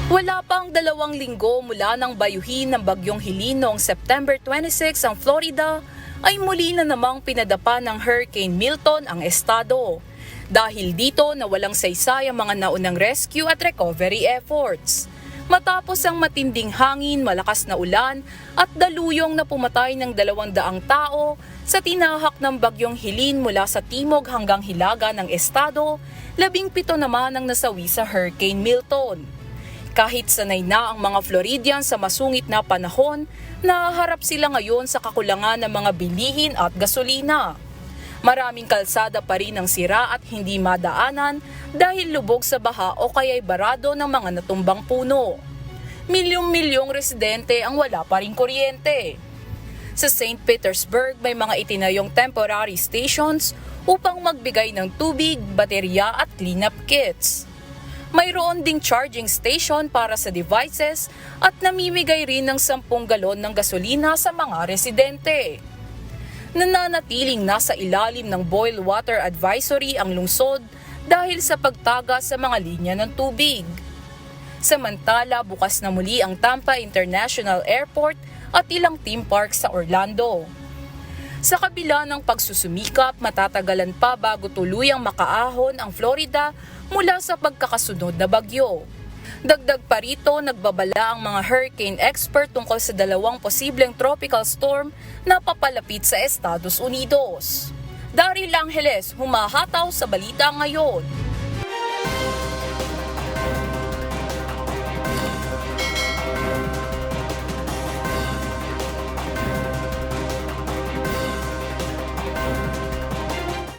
Wala pang 2 linggo mula nang bayuhin ng bagyong Helene noong September 26 ang Florida, ay muli na namang pinadapa ng Hurricane Milton ang estado. Dahil dito na walang saysay ang mga naunang rescue at recovery efforts. Matapos ang matinding hangin, malakas na ulan at daluyong na pumatay ng 200 tao sa tinahak ng bagyong Helene mula sa timog hanggang hilaga ng estado, 17 naman ang nasawi sa Hurricane Milton. Kahit sanay na ang mga Floridians sa masungit na panahon, nahaharap sila ngayon sa kakulangan ng mga bilihin at gasolina. Maraming kalsada pa rin ang sira at hindi madaanan dahil lubog sa baha o kaya'y barado ng mga natumbang puno. Milyong-milyong residente ang wala pa ring kuryente. Sa St. Petersburg, may mga itinayong temporary stations upang magbigay ng tubig, baterya at cleanup kits. Mayroon ding charging station para sa devices at namimigay rin ng 10 galon ng gasolina sa mga residente. Nananatiling nasa ilalim ng boil water advisory ang lungsod dahil sa pagtaga sa mga linya ng tubig. Samantala, bukas na muli ang Tampa International Airport at ilang theme parks sa Orlando. Sa kabila ng pagsusumikap, matatagalan pa bago tuluyang makaahon ang Florida mula sa pagkakasunod na bagyo. Dagdag pa rito, nagbabala ang mga hurricane expert tungkol sa 2 posibleng tropical storm na papalapit sa Estados Unidos. Daryl Angeles, humahataw sa balita ngayon.